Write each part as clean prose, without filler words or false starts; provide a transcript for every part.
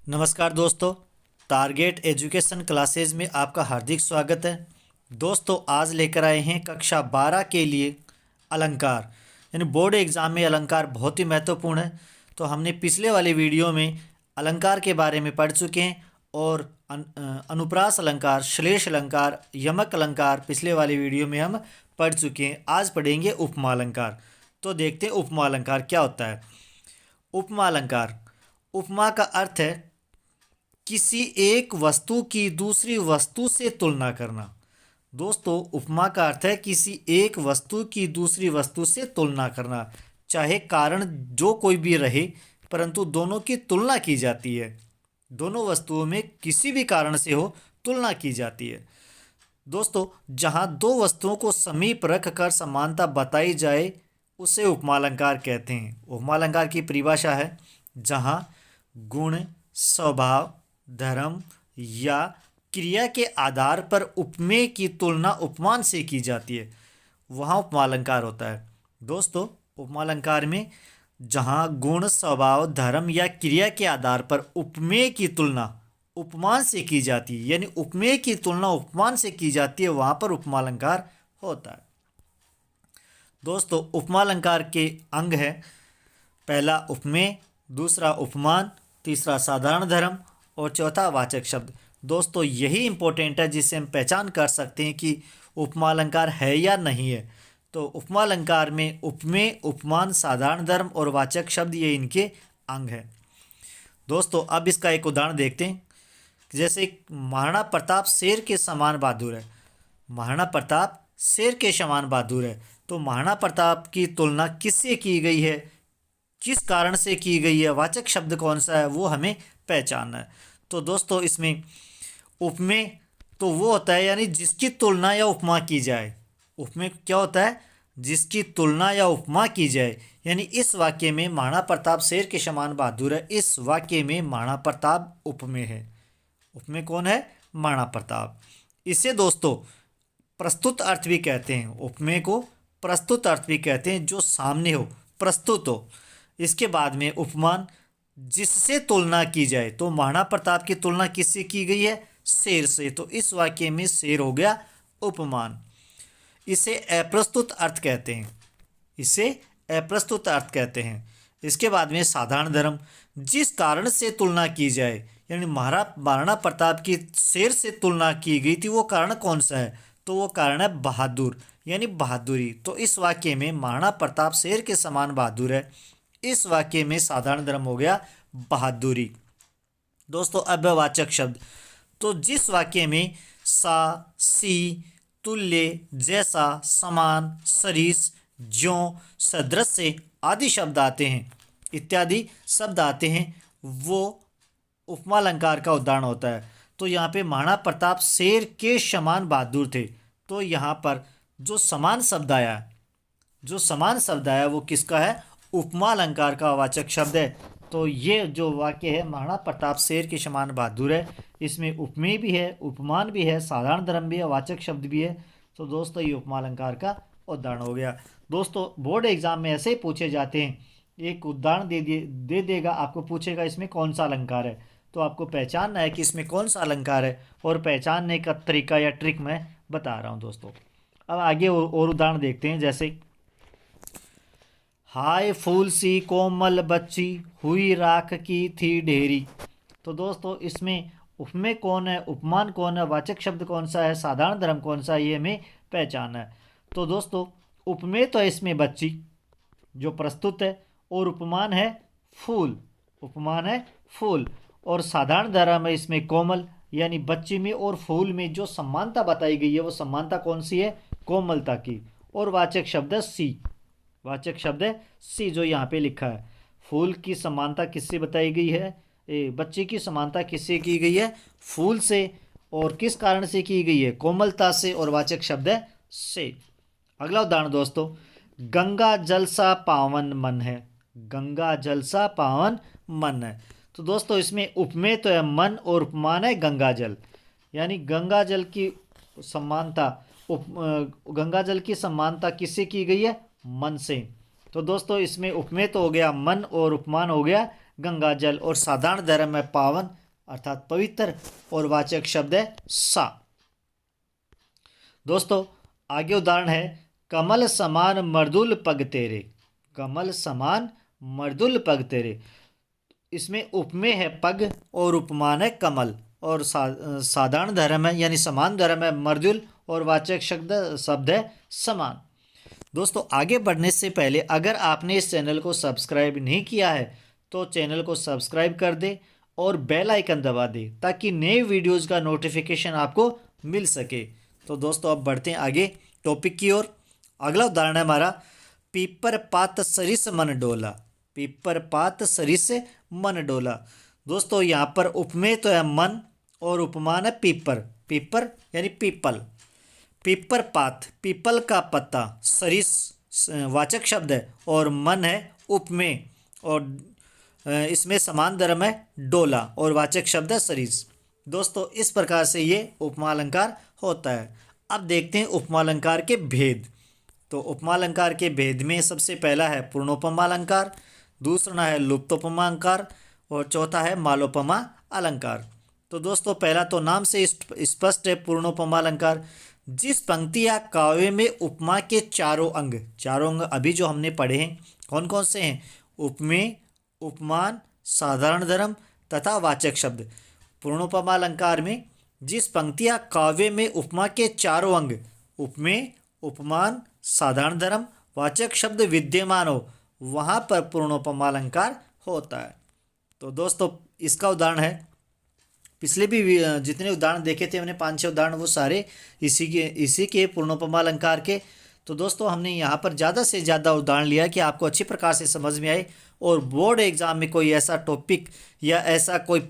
नमस्कार दोस्तों, target education classes में आपका हार्दिक स्वागत है। दोस्तों, आज लेकर आए हैं कक्षा 12 के लिए अलंकार, यानी बोर्ड एग्ज़ाम में अलंकार बहुत ही महत्वपूर्ण है। तो हमने पिछले वाले वीडियो में अलंकार के बारे में पढ़ चुके हैं और अनुप्रास अलंकार, श्लेष अलंकार, यमक अलंकार पिछले वाले वीडियो में हम पढ़ चुके हैं। आज पढ़ेंगे उपमा अलंकार। तो देखते हैं उपमा अलंकार क्या होता है। उपमा अलंकार, उपमा का अर्थ है किसी एक वस्तु की दूसरी वस्तु से तुलना करना। दोस्तों, उपमा का अर्थ है किसी एक वस्तु की दूसरी वस्तु से तुलना करना, चाहे कारण जो कोई भी रहे, परंतु दोनों की तुलना की जाती है। दोनों वस्तुओं में किसी भी कारण से हो, तुलना की जाती है। दोस्तों, जहाँ दो वस्तुओं को समीप रख कर समानता बताई जाए उसे उपमा अलंकार कहते हैं। उपमा अलंकार की परिभाषा है जहाँ गुण, स्वभाव, धर्म या क्रिया के आधार पर उपमेय की तुलना उपमान से की जाती है, वहाँ उपमा अलंकार होता है। दोस्तों, उपमा अलंकार में जहाँ गुण, स्वभाव, धर्म या क्रिया के आधार पर उपमेय की तुलना उपमान से की जाती है, यानी उपमेय की तुलना उपमान से की जाती है, वहाँ पर उपमा अलंकार होता है। दोस्तों, उपमा अलंकार के अंग है, पहला उपमेय, दूसरा उपमान, तीसरा साधारण धर्म और चौथा वाचक शब्द। दोस्तों, यही इंपॉर्टेंट है जिससे हम पहचान कर सकते हैं कि उपमा अलंकार है या नहीं है। तो उपमा अलंकार में उपमेय, उपमान, साधारण धर्म और वाचक शब्द ये इनके अंग हैं। दोस्तों, अब इसका एक उदाहरण देखते हैं। जैसे महाराणा प्रताप शेर के समान बहादुर है। महाराणा प्रताप शेर के समान बहादुर है, तो महाराणा प्रताप की तुलना किससे की गई है, किस कारण से की गई है, वाचक शब्द कौन सा है, वो हमें पहचानना है। तो दोस्तों, इसमें उपमेय तो वो होता है यानी जिसकी तुलना या उपमा की जाए। उपमेय क्या होता है? जिसकी तुलना या उपमा की जाए, यानी इस वाक्य में महाराणा प्रताप शेर के समान बहादुर है, इस वाक्य में महाराणा प्रताप उपमेय है। उपमेय कौन है? महाराणा प्रताप। इसे दोस्तों प्रस्तुत अर्थ भी कहते हैं। उपमेय को प्रस्तुत अर्थ भी कहते हैं, जो सामने हो, प्रस्तुत हो। इसके बाद में उपमान, जिससे तुलना की जाए। तो महाराणा प्रताप की तुलना किससे की गई है? शेर से, तो इस वाक्य में शेर हो गया उपमान। इसे अप्रस्तुत अर्थ कहते हैं, इसे अप्रस्तुत अर्थ कहते हैं। इसके बाद में साधारण धर्म, जिस कारण से तुलना की जाए, यानी महाराणा प्रताप की शेर से तुलना की गई थी, वो कारण कौन सा है? तो वो कारण है बहादुर, यानी बहादुरी। तो इस वाक्य में महाराणा प्रताप शेर के समान बहादुर है, इस वाक्य में साधारण धर्म हो गया बहादुरी। दोस्तों, अब वाचक शब्द, तो जिस वाक्य में सा, सी, तुल्य, जैसा, समान, सरिस, ज्यों, सदृश आदि शब्द आते हैं, इत्यादि शब्द आते हैं, वो उपमा अलंकार का उदाहरण होता है। तो यहाँ पे महाराणा प्रताप शेर के समान बहादुर थे, तो यहाँ पर जो समान शब्द आया, जो समान शब्द आया वो किसका है? उपमा अलंकार का वाचक शब्द है। तो ये जो वाक्य है महाराणा प्रताप शेर के समान बहादुर है, इसमें उपमेय भी है, उपमान भी है, साधारण धर्म भी है, वाचक शब्द भी है। तो दोस्तों, ये उपमा अलंकार का उदाहरण हो गया। दोस्तों, बोर्ड एग्जाम में ऐसे ही पूछे जाते हैं, एक उदाहरण दे देगा, आपको पूछेगा इसमें कौन सा अलंकार है, तो आपको पहचानना है कि इसमें कौन सा अलंकार है, और पहचानने का तरीका या ट्रिक मैं बता रहा हूँ। दोस्तों, अब आगे और उदाहरण देखते हैं। जैसे हाय फूल सी कोमल बच्ची, हुई राख की थी ढेरी। तो दोस्तों, इसमें उपमेय कौन है, उपमान कौन है, वाचक शब्द कौन सा है, साधारण धर्म कौन सा है, ये हमें पहचानना है। तो दोस्तों, उपमेय तो है इसमें बच्ची जो प्रस्तुत है, और उपमान है फूल, उपमान है फूल, और साधारण धर्म है इसमें कोमल, यानी बच्ची में और फूल में जो समानता बताई गई है, वो समानता कौन सी है? कोमलता की। और वाचक शब्द है सी, वाचक शब्द है सी, जो यहाँ पे लिखा है। फूल की समानता किससे बताई गई है? बच्चे की समानता किससे की गई है? फूल से। और किस कारण से की गई है? कोमलता से, और वाचक शब्द है से। अगला उदाहरण दोस्तों, गंगा जल सा पावन मन है, गंगा जल सा पावन मन है। तो दोस्तों, इसमें उपमेय तो है मन, और उपमान है गंगा जल, यानी गंगा जल की समानता, गंगा जल की समानता किससे की गई है? मन से। तो दोस्तों, इसमें उपमेय तो हो गया मन, और उपमान हो गया गंगा जल, और साधारण धर्म है पावन अर्थात पवित्र, और वाचक शब्द है सा। दोस्तों आगे उदाहरण है कमल समान मर्दुल पग तेरे। कमल समान मर्दुल पग तेरे, इसमें उपमेय है पग और उपमान है कमल, और साधारण धर्म है यानी समान धर्म है मर्दुल, और वाचक शब्द है समान। दोस्तों आगे बढ़ने से पहले अगर आपने इस चैनल को सब्सक्राइब नहीं किया है तो चैनल को सब्सक्राइब कर दे और बेल आइकन दबा दे ताकि नए वीडियोस का नोटिफिकेशन आपको मिल सके। तो दोस्तों अब बढ़ते हैं आगे टॉपिक की ओर। अगला उदाहरण है हमारा पीपर पात सरिस मन डोला। पीपर पात सरिस मन डोला। दोस्तों यहाँ पर उपमेय तो है मन और उपमान है पीपर। पीपर यानी पीपल। पीपर पात पीपल का पत्ता, सरिस वाचक शब्द है, और मन है उपमेय, और इसमें समान धर्म है डोला, और वाचक शब्द है सरिस। दोस्तों इस प्रकार से ये उपमा अलंकार होता है। अब देखते हैं उपमा अलंकार के भेद। तो उपमा अलंकार के भेद में सबसे पहला है पूर्णोपमा अलंकार, दूसरा है लुप्तोपमा अलंकार, और चौथा है मालोपमा अलंकार। तो दोस्तों पहला तो नाम से स्पष्ट है पूर्णोपमा अलंकार। जिस पंक्ति या काव्य में उपमा के चारों अंग अभी जो हमने पढ़े हैं कौन कौन से हैं? उपमेय, उपमान, साधारण धर्म तथा वाचक शब्द। पूर्णोपमा अलंकार में जिस पंक्ति या काव्य में उपमा के चारों अंग उपमेय, उपमान, साधारण धर्म, वाचक शब्द विद्यमान हो वहाँ पर पूर्णोपमा अलंकार होता है। तो दोस्तों इसका उदाहरण है, पिछले भी जितने उदाहरण देखे थे हमने 5-6 उदाहरण, वो सारे इसी के पूर्णोपमा अलंकार के। तो दोस्तों हमने यहाँ पर ज़्यादा से ज़्यादा उदाहरण लिया कि आपको अच्छी प्रकार से समझ में आए, और बोर्ड एग्जाम में कोई ऐसा टॉपिक या ऐसा कोई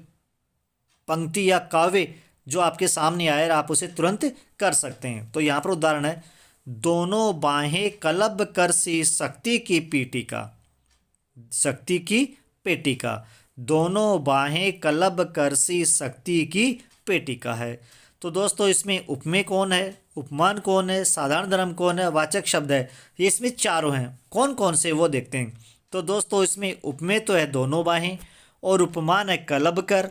पंक्ति या काव्य जो आपके सामने आए आप उसे तुरंत कर सकते हैं। तो यहाँ पर उदाहरण है दोनों बाहें कलब कर सी शक्ति की पीटिका। शक्ति की पेटिका, दोनों बाहें कलब कर सी शक्ति की पेटिका है। तो दोस्तों इसमें उपमेय कौन है, उपमान कौन है, साधारण धर्म कौन है, वाचक शब्द है, ये इसमें चारों हैं। कौन कौन से वो देखते हैं। तो दोस्तों इसमें उपमेय तो है दोनों बाहें, और उपमान है कलब कर,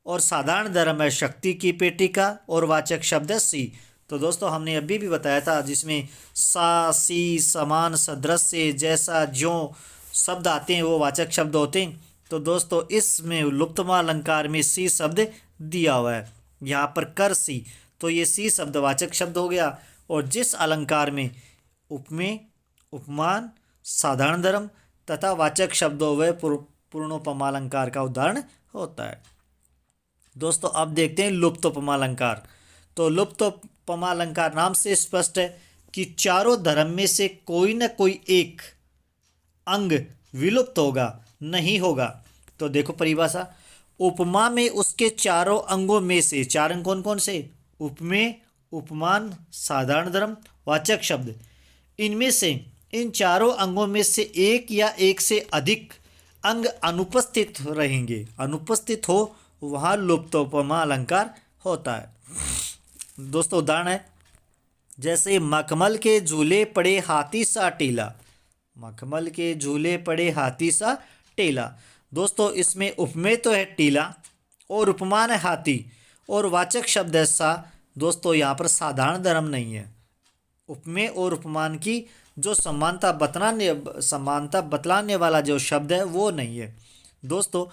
और साधारण धर्म है शक्ति की पेटिका, और वाचक शब्द है सी। तो दोस्तों हमने अभी भी बताया था जिसमें सा, सी, समान, सदृश्य, जैसा, ज्यों शब्द आते हैं वो वाचक शब्द होते हैं। तो दोस्तों इसमें लुप्तमा अलंकार में सी शब्द दिया हुआ है, यहाँ पर कर सी, तो ये सी शब्द वाचक शब्द हो गया। और जिस अलंकार में उपमेय, उपमान, साधारण धर्म तथा वाचक शब्द हो वह पूर्णोपमा अलंकार का उदाहरण होता है। दोस्तों अब देखते हैं लुप्तोपमा अलंकार। तो लुप्तोपमा अलंकार नाम से स्पष्ट है कि चारों धर्म में से कोई न कोई एक अंग विलुप्त होगा, नहीं होगा। तो देखो परिभाषा, उपमा में उसके चारों अंगों में से, चार अंग कौन कौन से? उपमेय, उपमान, साधारण धर्म, वाचक शब्द, इनमें से इन चारों अंगों में से एक या एक से अधिक अंग अनुपस्थित रहेंगे। अनुपस्थित हो वहाँ लुप्तोपमा अलंकार होता है। दोस्तों उदाहरण है जैसे मखमल के झूले पड़े हाथी सा टीला। मखमल के झूले पड़े हाथी सा टीला। दोस्तों इसमें उपमेय तो है टीला, और उपमान है हाथी, और वाचक शब्द है सा। दोस्तों यहाँ पर साधारण धर्म नहीं है। उपमेय और उपमान की जो समानता बतलाने वाला जो शब्द है वो नहीं है। दोस्तों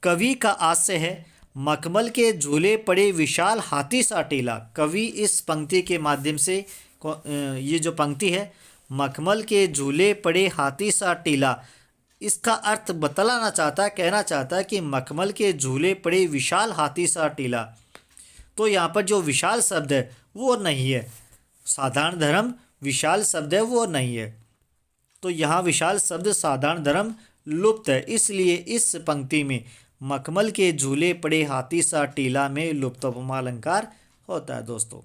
कवि का आशय है मखमल के झूले पड़े विशाल हाथी सा टीला। कवि इस पंक्ति के माध्यम से, ये जो पंक्ति है मखमल के झूले पड़े हाथी सा टीला, इसका अर्थ बतलाना चाहता है, कहना चाहता है कि मखमल के झूले पड़े विशाल हाथी सा टीला। तो यहाँ पर जो विशाल शब्द है वो नहीं है, साधारण धर्म विशाल शब्द है वो नहीं है। तो यहाँ विशाल शब्द साधारण धर्म लुप्त है, इसलिए इस पंक्ति में मखमल के झूले पड़े हाथी सा टीला में लुप्तोपमा अलंकार होता है। दोस्तों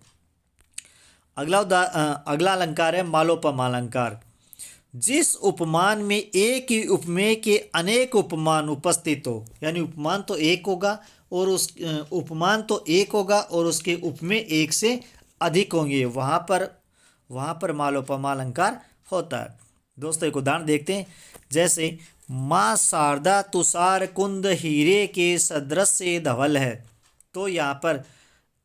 अगला अलंकार है मालोपमा अलंकार। जिस उपमान में एक ही उपमेय के अनेक उपमान उपस्थित हो, यानी उपमान तो एक होगा और उस उपमान तो एक होगा और उसके उपमेय एक से अधिक होंगे, वहाँ पर मालोपमा अलंकार होता है। दोस्तों एक उदाहरण देखते हैं, जैसे माँ शारदा तुषार कुंद हीरे के सदृश से धवल है। तो यहाँ पर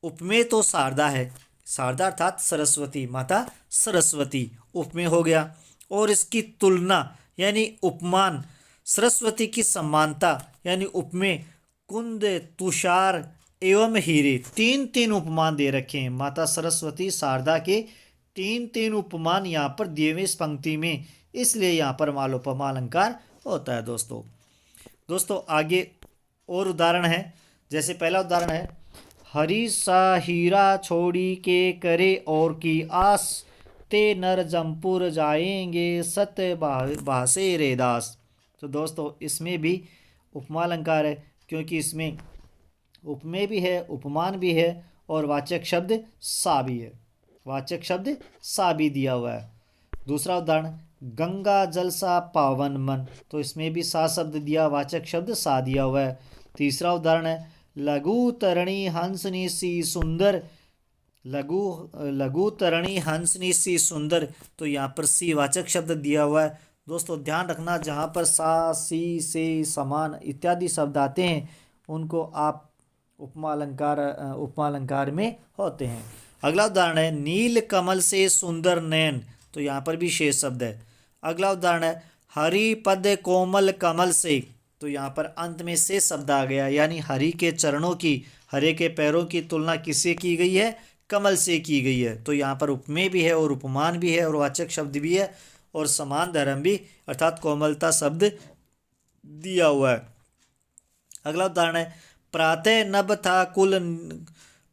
उपमेय तो शारदा है, शारदा अर्थात सरस्वती, माता सरस्वती उपमेय हो गया। और इसकी तुलना यानी उपमान, सरस्वती की समानता यानी उपमेय कुंद, तुषार एवं हीरे, तीन तीन उपमान दे रखे हैं। माता सरस्वती शारदा के तीन तीन उपमान यहाँ पर दिए हुए इस पंक्ति में, इसलिए यहाँ पर मालोपमा अलंकार होता है। दोस्तों आगे और उदाहरण है। जैसे पहला उदाहरण है, हरी सा हीरा छोड़ी के करे और की आस, ते नर जमपुर जाएंगे सत्य भासे रे दास। तो दोस्तों इसमें भी उपमा अलंकार है, क्योंकि इसमें उपमेय भी है, उपमान भी है और वाचक शब्द सा भी है, वाचक शब्द सा भी दिया हुआ है। दूसरा उदाहरण, गंगा जल सा पावन मन, तो इसमें भी सा शब्द दिया, वाचक शब्द सा दिया हुआ है। तीसरा उदाहरण है, लघु तरणि हंसनी सी सुंदर, लघु तरणि हंसनी सी सुंदर, तो यहाँ पर सी वाचक शब्द दिया हुआ है। दोस्तों ध्यान रखना, जहाँ पर सा, सी, से, समान इत्यादि शब्द आते हैं उनको आप उपमा अलंकार में होते हैं। अगला उदाहरण है, नील कमल से सुंदर नयन, तो यहाँ पर भी शेष शब्द है। अगला उदाहरण है, हरि पद कोमल कमल से, तो यहाँ पर अंत में से शब्द आ गया, यानी हरि के चरणों की, हरे के पैरों की तुलना किससे की गई है, कमल से की गई है। तो यहाँ पर उपमेय भी है और उपमान भी है और वाचक शब्द भी है और समान धर्म भी अर्थात कोमलता शब्द दिया हुआ है। अगला उदाहरण है, प्रातः नभ था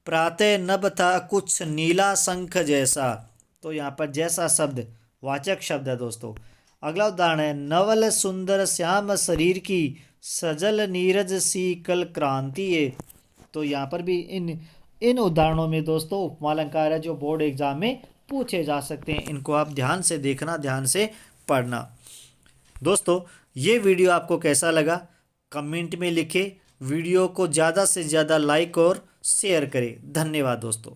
प्रातः नभ था कुछ नीला शंख जैसा, तो यहाँ पर जैसा शब्द वाचक शब्द है दोस्तों। अगला उदाहरण है, नवल सुंदर श्याम शरीर की, सजल नीरज सी कल क्रांति है, तो यहाँ पर भी इन उदाहरणों में दोस्तों उपमा अलंकार है जो बोर्ड एग्जाम में पूछे जा सकते हैं। इनको आप ध्यान से देखना, ध्यान से पढ़ना। दोस्तों ये वीडियो आपको कैसा लगा कमेंट में लिखें, वीडियो को ज़्यादा से ज़्यादा लाइक और शेयर करें। धन्यवाद दोस्तों।